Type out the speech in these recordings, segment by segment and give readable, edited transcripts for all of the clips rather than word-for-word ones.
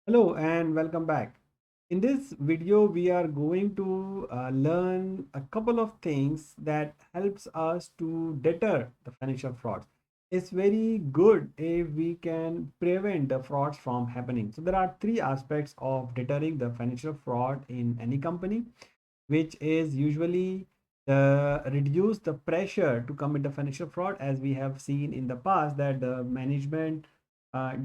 Hello and welcome back. In this video, we are going to learn a couple of things that helps us to deter the financial frauds. It's very good if we can prevent the frauds from happening. So there are three aspects of deterring the financial fraud in any company, which is usually the reduce the pressure to commit the financial fraud, as we have seen in the past that the management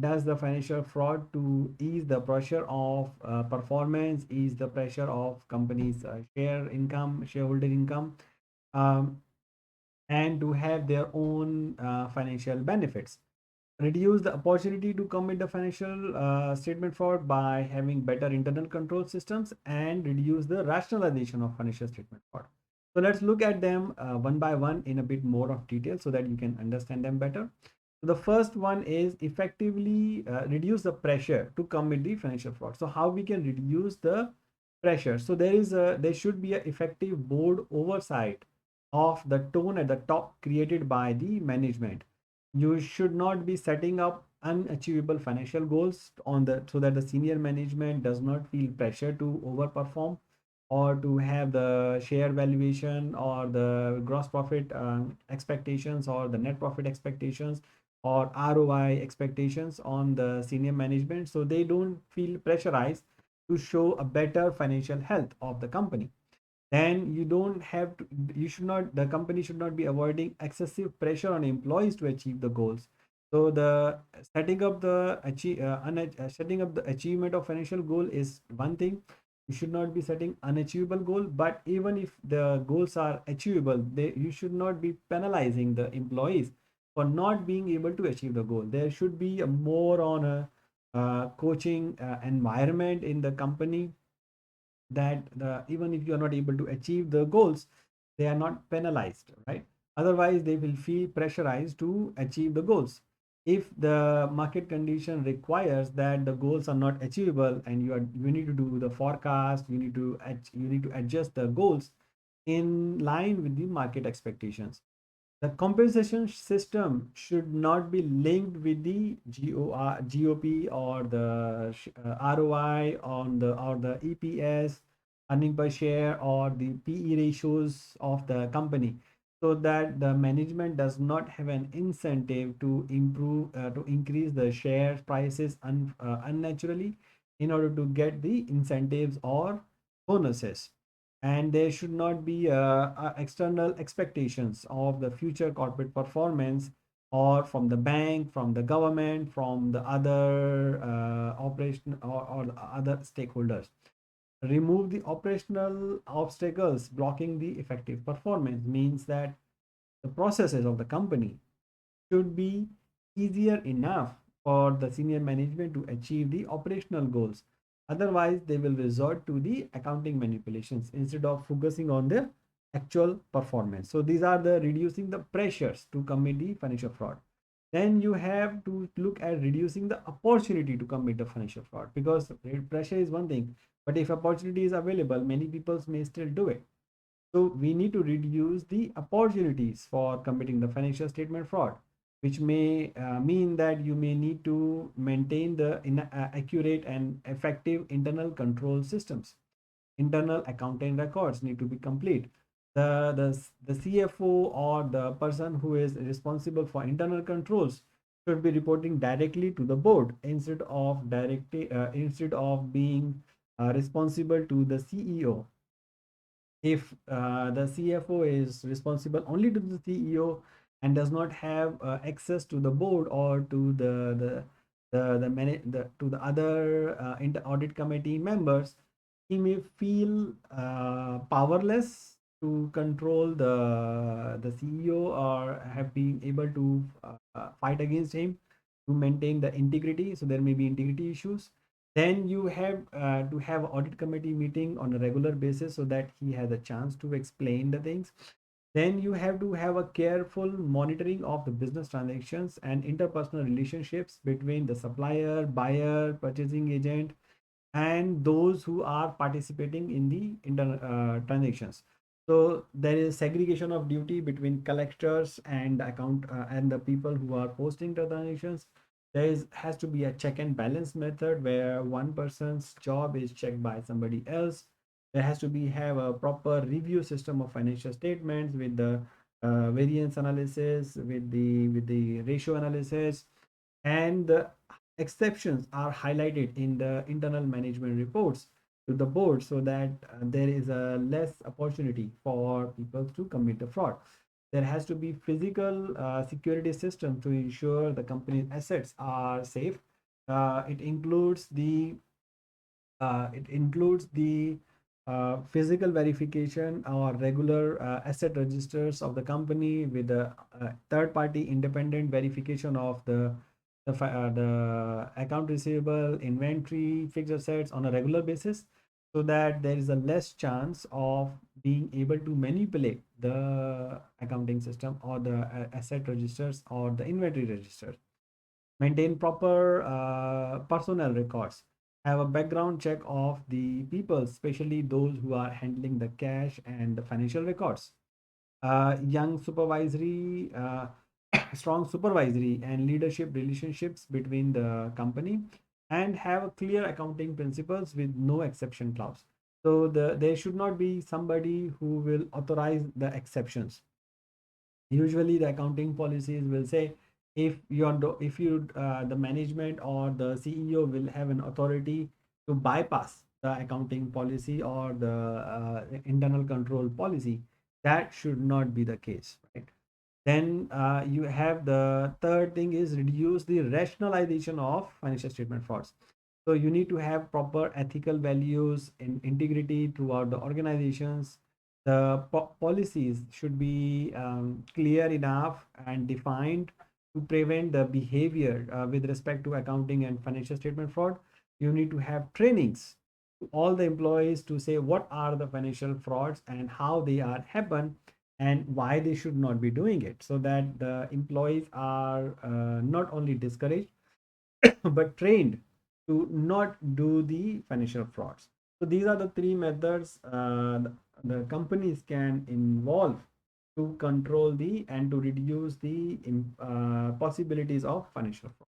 does the financial fraud to ease the pressure of performance, ease the pressure of companies shareholder income, um, and to have their own financial benefits. Reduce the opportunity to commit the financial statement fraud by having better internal control systems, and reduce the rationalization of financial statement fraud. So let's look at them one by one in a bit more of detail so that you can understand them better. So the first one is effectively reduce the pressure to commit the financial fraud. So how we can reduce the pressure? So there should be an effective board oversight of the tone at the top created by the management. You should not be setting up unachievable financial goals on the so that the senior management does not feel pressure to overperform, or to have the share valuation or the gross profit expectations, or the net profit expectations, or ROI expectations on the senior management, so they don't feel pressurized to show a better financial health of the company. Then you don't have to you should not the company should not be avoiding excessive pressure on employees to achieve the goals. So the setting up the achievement of financial goal is one thing. You should not be setting unachievable goal, but even if the goals are achievable, you should not be penalizing the employees for not being able to achieve the goal. There should be a more on a coaching environment in the company, that even if you are not able to achieve the goals, they are not penalized, right? Otherwise they will feel pressurized to achieve the goals. If the market condition requires that the goals are not achievable, and you need to do the forecast, you need to adjust the goals in line with the market expectations. The compensation system should not be linked with the GOP, or the ROI on the or the EPS, earning per share, or the PE ratios of the company, so that the management does not have an incentive to increase the share prices unnaturally in order to get the incentives or bonuses. And there should not be external expectations of the future corporate performance, or from the bank, from the government, from the other operation, or the other stakeholders. Remove the operational obstacles blocking the effective performance means that the processes of the company should be easier enough for the senior management to achieve the operational goals. Otherwise, they will resort to the accounting manipulations instead of focusing on their actual performance. So these are the reducing the pressures to commit the financial fraud. Then you have to look at reducing the opportunity to commit the financial fraud, because pressure is one thing, but if opportunity is available, many people may still do it. So we need to reduce the opportunities for committing the financial statement fraud, which may mean that you may need to maintain the accurate and effective internal control systems. Internal accounting records need to be complete. The CFO, or the person who is responsible for internal controls, should be reporting directly to the board instead of being responsible to the CEO. If the CFO is responsible only to the CEO and does not have access to the board, or to to the other audit committee members, he may feel powerless to control the CEO, or have been able to fight against him to maintain the integrity. So there may be integrity issues. Then you have to have audit committee meeting on a regular basis, so that he has a chance to explain the things. Then you have to have a careful monitoring of the business transactions and interpersonal relationships between the supplier, buyer, purchasing agent, and those who are participating in the transactions. So there is segregation of duty between collectors and account and the people who are posting the transactions. Has to be a check and balance method where one person's job is checked by somebody else. There has to be have a proper review system of financial statements with the variance analysis, with the ratio analysis, and the exceptions are highlighted in the internal management reports to the board, so that there is a less opportunity for people to commit the fraud. There has to be physical security system to ensure the company's assets are safe. It includes the physical verification or regular asset registers of the company with the third party independent verification of the account receivable, inventory, fixed assets on a regular basis, so that there is a less chance of being able to manipulate the accounting system or the asset registers or the inventory registers. Maintain proper personnel records. Have a background check of the people, especially those who are handling the cash and the financial records. Young supervisory Strong supervisory and leadership relationships between the company, and have clear accounting principles with no exception clause. So there should not be somebody who will authorize the exceptions. Usually the accounting policies will say, if you the management or the CEO will have an authority to bypass the accounting policy or the internal control policy, that should not be the case, right? Then you have the third thing is reduce the rationalization of financial statement frauds. So you need to have proper ethical values and integrity throughout the organizations. The policies should be clear enough and defined to prevent the behavior with respect to accounting and financial statement fraud. You need to have trainings to all the employees to say what are the financial frauds and how they are happen and why they should not be doing it, so that the employees are not only discouraged but trained to not do the financial frauds. So these are the three methods the companies can involve to control the and to reduce the possibilities of financial fraud.